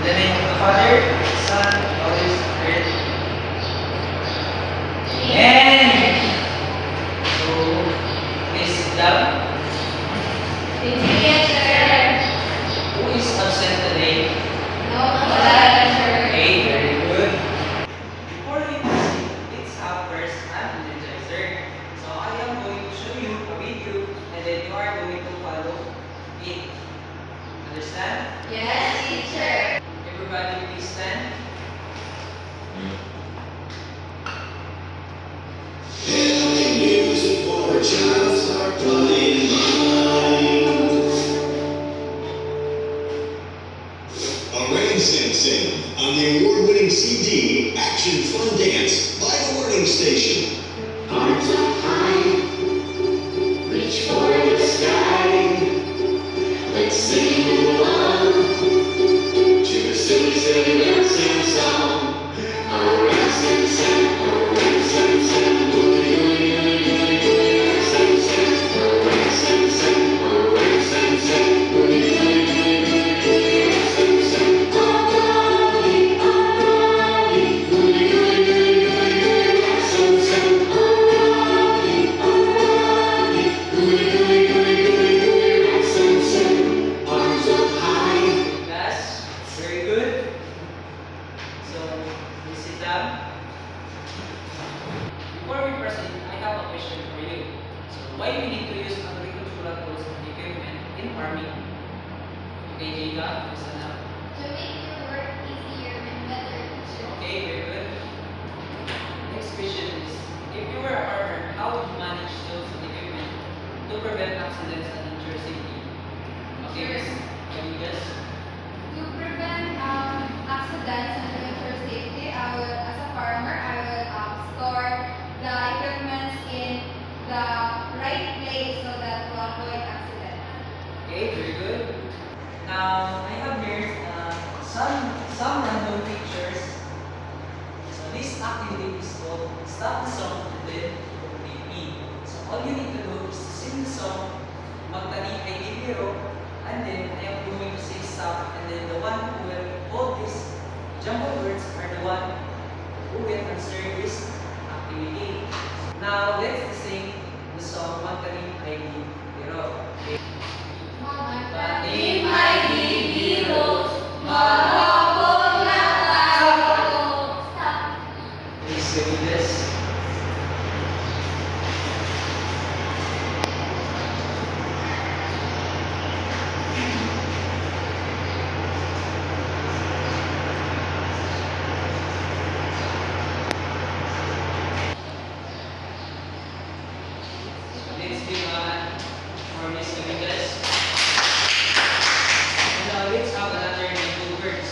the name of the Father, Son, and Holy Spirit. Amen. So, please sit down. Yes, sir. Who is absent today? No, sir. Okay, very good. Before we proceed, let's have first an energizer. So I am going to show you a video and then you are going to follow it. Understand? Yes, teacher. Everybody please stand. Family music for a child's heart playing mind. Arrange Sing on the award-winning CD Action Fun Dance by the Learning Station. Arms up high, reach for the sky. Let's sing along to the silly, silly dancing song. Arrange Sing, arrange Sing, boogie, boogie, boogie, boogie, Sing, arrange Sing, arrange Sing, boogie, boogie, boogie, boogie, Sing, boogie, boogie, boogie, Sing, Sing, arms up high. Class, very good. So, please sit down. Before we proceed, I have a question for you. So, why we need to use agricultural tools and equipment in farming? Okay, Jada, listen up. To make your work easier and better, teacher. Okay, very good. Next question is, if you were a farmer, how would you manage tools and equipment to prevent accidents and ensure safety? Okay, miss, can you guess? To prevent accidents and to ensure safety, as a farmer, I will store the equipment in the right place so that to avoid accident. Okay, very good. Now, I have here some random pictures. So this activity is called Stop the Song and then Read Me. So all you need to do is to sing the song, magtani ay bibiro, and then I am going to say stop, and then the one who will hold these jumbled words are the one who will answer this activity. Now, let's sing the song magtani ay bibiro. Okay. Magtanim ay bibiro, mahapon na tayo. Stop. Please sing this. Let's give a hand for Miss Dominguez. And now let's have another two words.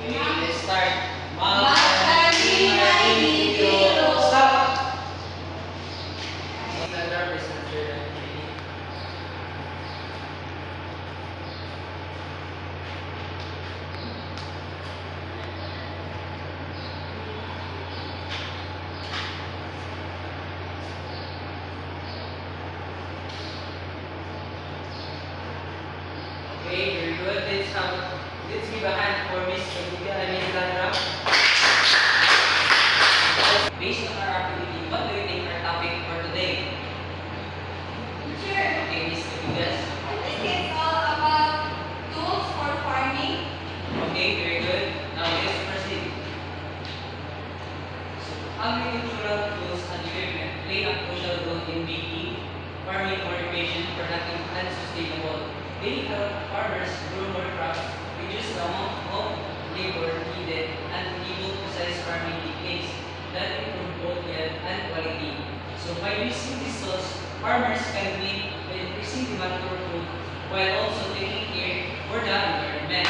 Okay, let's start. Magtanim ay bibiro. Stop. Another person answer that. Okay, very good. Let's give a hand for Miss Olivia and Miss Landra. Based on our activity, what do you think our topic for today? Teacher, Okay, Miss Olivia. I think it's all about tools for farming. Okay, very good. Now let's proceed. So, agricultural tools and equipment play a crucial role in making farming more efficient, productive, and sustainable. They help farmers grow more crops, reduce the amount of labor needed, and enable precise farming techniques that improve both yield and quality. So by using these tools, farmers can meet the increasing demand for food while also taking care for the environment.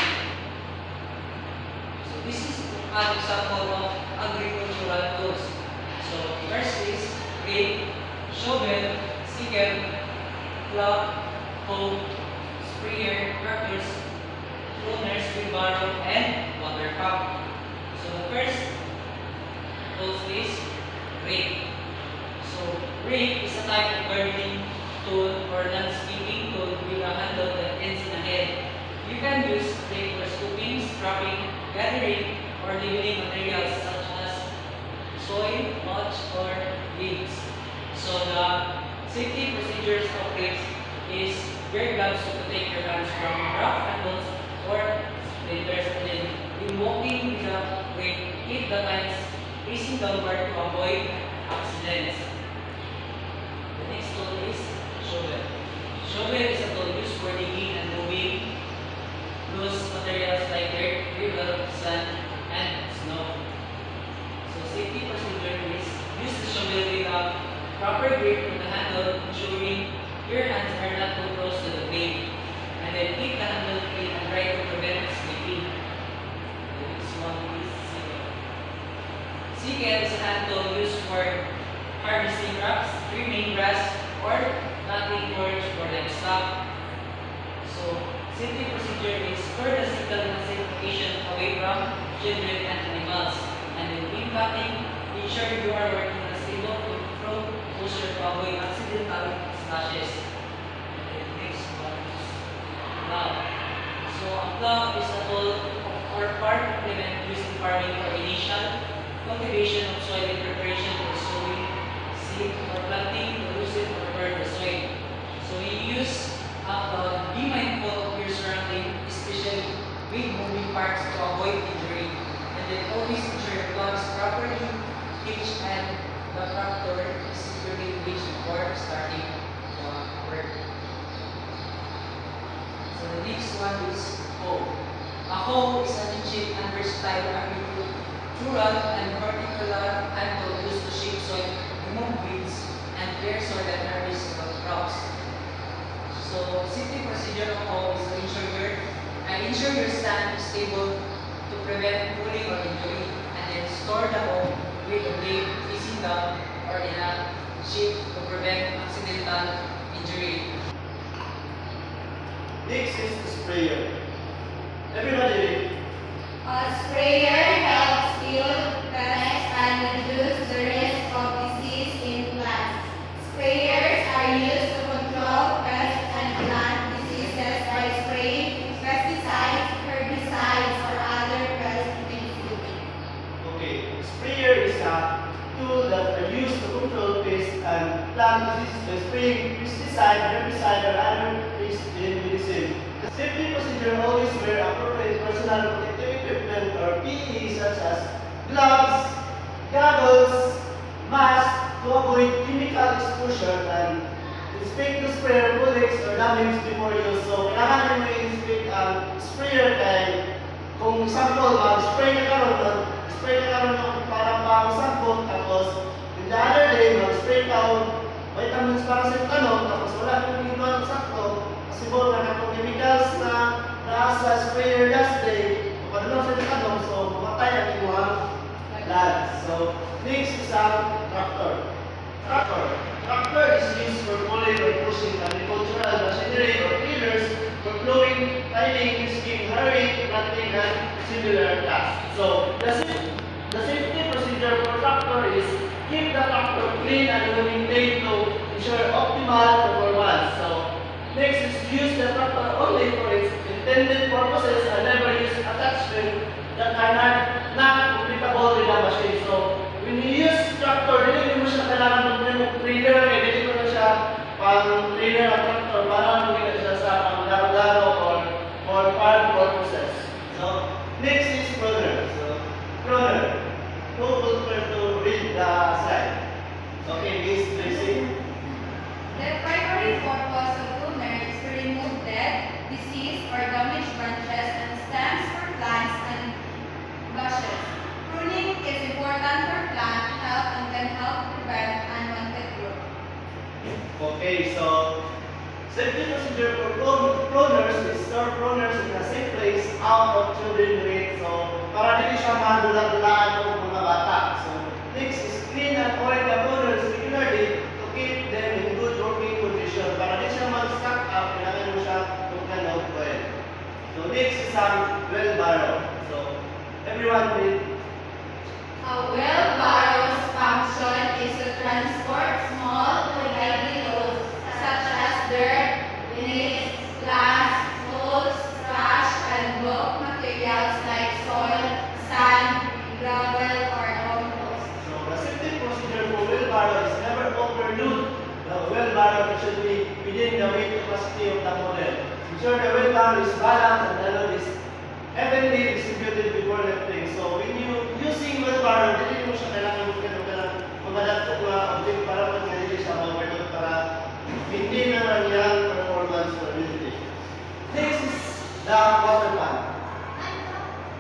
So this is an example of agricultural tools. So first is rake, shovel, sickle, plow, hoe, sprayer, tractors, pruners, wheelbarrow, and water pump. So the first tools is rake. So rake is a type of gardening tool or landscaping tool with a handle that ends in a head. You can use rake scrapping, gathering, or labeling materials such as soil, mulch, or leaves. So the safety procedures of grapes is wear gloves to protect your hands from rough handles or splinters, and then in walking with the grape, keep the hands facing downward to avoid accidents. The next tool is shovel. Shovel is a tool used for digging and moving loose materials like dirt, gravel, sand, and snow. So safety procedure is use the shovel with a proper grip on the handle, ensuring your hands are not too close to the blade. And then keep the handle clean and dry to prevent slipping. The next one is sickle. Sickle is a hand tool used for harvesting crops, trimming grass, or cutting forage for livestock. So, safety procedure is store the sickle in a safe location away from children and animals. And then in cutting, ensure you are working on a stable control posture to avoid accidental slashes. And then next one is plow. So, a plow is a tool or part implement used in farming for initial cultivation of soil in preparation for sowing, seed, or planting to loosen or prepare the soil. So we use be mindful of your surrounding, especially with moving parts to avoid injury. And then always ensure your plugs properly hitched and the tractor is securely engaged before starting the work. So the next one is hoe. A hoe is an ancient and versatile agricultural and horticultural hand tool used to shape soil, remove weeds, and clear soil and harvest crops. So, safety procedure of hoe is to ensure your stand is stable to prevent pulling or injury, and then store the hoe with the blade facing down or in a shape to prevent accidental injury. Next is the sprayer. Everybody, A sprayer helps kill pests and reduce the risk of disease in plants. Sprayers are used to control pests and plant diseases by spraying pesticides, herbicides, or other pest-related. okay, sprayer is a tool that are used to control pests and plant diseases by spraying pesticide, herbicide, or other pest-related medicine. The safety procedure always wear appropriate personal protective equipment or PPE such as gloves, goggles, masks to avoid chemical exposure, and inspect the sprayer bullets or damage before use. So, kailangan nyo i-inspect ang sprayer kay kung sample, mag-spray ka karon ng parang pang-sample, tapos in the other day, mag-spray ka o vitamins para sa tanong, tapos wala kang ginagawa sakto, possible na katong chemicals na nasa sprayer last day, padulong sa tanong, so mamatay ang inyong land. So, next is ang tractor. Tractor is used for pulling or pushing agricultural machinery or tillers for plowing, tiling, whisking, harrowing, planting, and similar tasks. So, the safety procedure for tractor is keep the tractor clean and maintained to ensure optimal performance. So, next is use the tractor only for its intended purposes and never use attachment that are not applicable with the machine. So, when you use tractor, hindi mo siya kailangan mag-trailer, hindi mo na siya pang-trailer ang tractor para magiging siya sa pang-laro-laro or farm purposes. So, next is pruner. So, pruner. Who will prefer to read the slide? Okay, Miss Tracy. The primary purpose of pruner is to remove dead, diseased, or damaged branches and stems for plants and bushes. Pruning is important for plant health and can help prevent unwanted growth. Okay, so safety procedure for pruners is store pruners in a safe place out of children's reach. So, para hindi siya madula-dulaan ng mga bata. So, next is clean and oil the pruners regularly to keep them in good working condition. Para hindi siya mag-stack up, kailangan mo siya tugan ng oil. So, next is ang wheelbarrow. So, everyone read. A wheelbarrow's function is to transport small or heavy loads such as dirt, leaves, glass, tools, trash, and bulk materials like one is balanced and the other is evenly distributed before lifting. So when you using wheelbarrow, hindi mo siya kailangan magadato nga object para pag hindi siya overload para hindi naman yung performance or ability. Next is the water pump.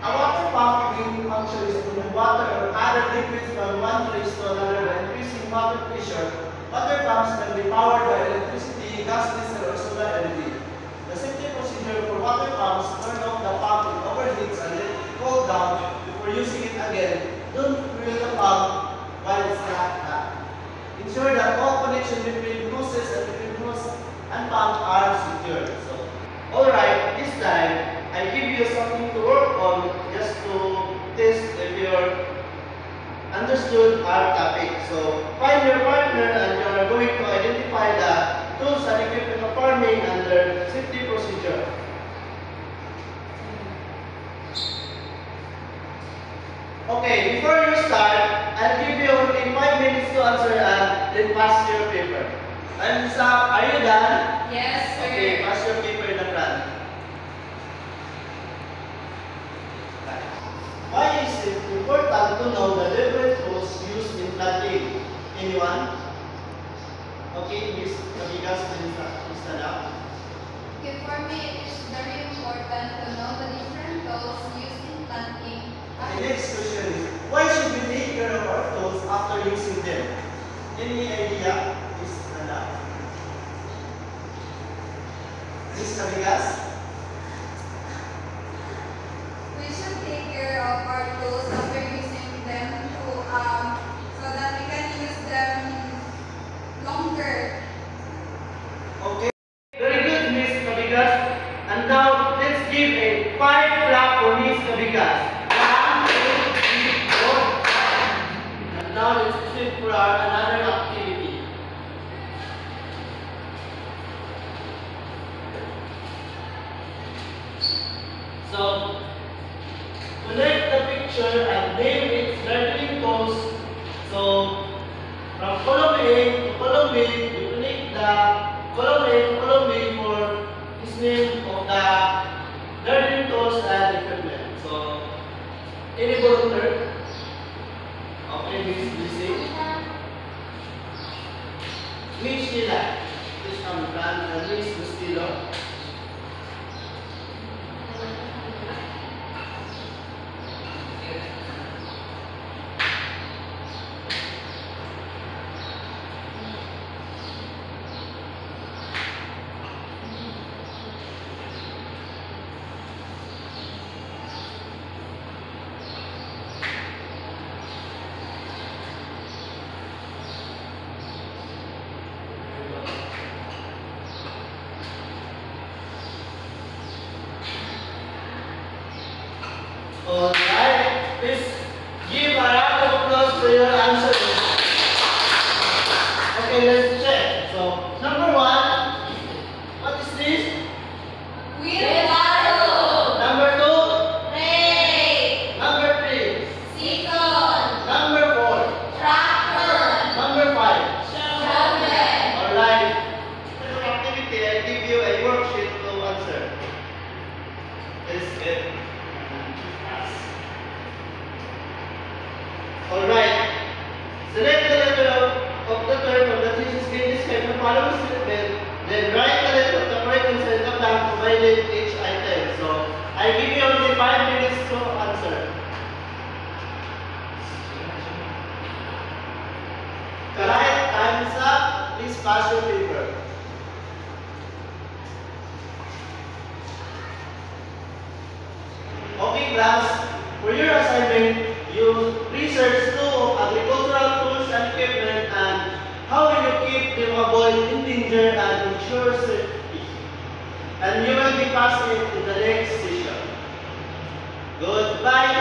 A water pump will function is to move water or other liquids from one place to another by increasing water pressure. Water pumps can be powered by electricity, gas diesel, or solar energy. The safety procedure for water pumps: turn off the pump when it overheats and let it cool down before using it again. Don't fuel the pump while it's not up. Ensure that all connections between hoses and pump are secure. So, alright, this time I give you something to work on just to test if you're understood our topic. So, find your partner and you are going to identify the tools and equipment of farming under safety procedure. Okay, before you start, I'll give you only 5 minutes to answer and then pass your paper. And are you done? Yes, sir. Okay, pass your paper in the front. Why is it important to know the different tools used in planting? Anyone? Okay, Miss Kabigas, please stand up. Okay, for me, it is very important to know the different tools used in planting. The next question is, why should we take care of our tools after using them? Any idea? Please stand up. Miss Kabigas? We should take care of our tools after using them so that we can use them longer. Okay. Very good, Miss Kabigas. And now, let's give a 5 clap for Miss Kabigas. 1, 2, 3, 4, 5. And now, let's proceed for another activity. So, connect the picture and name its gardening tools. So, from column A to column B, you connect the column A to column B for this name of the gardening tools and equipment. So, any volunteer? Okay, Miss Lizzie. Miss Sheila, please come front, and Miss Bustillo. Alright, please give a round of applause for your answers. Okay, let's check. So, number 1, what is this? Wheelbarrow. Number 2, Rake. number 3, Sickle. number 4, Tractor. number 5. Shovel. Alright, this activity, I'll give you a worksheet to answer. This is it. Alright, select the letter of the term of the thesis given describe the following statement, then write the letter of the correct answer in the blank provided each item. So, I give you only 5 minutes to answer. Alright, time is up. Please pass your paper. Okay, class, for your assignment, you research 2 of agricultural tools and equipment and how will you keep them avoid endanger and ensure safety. And you will be passing in the next session. Goodbye.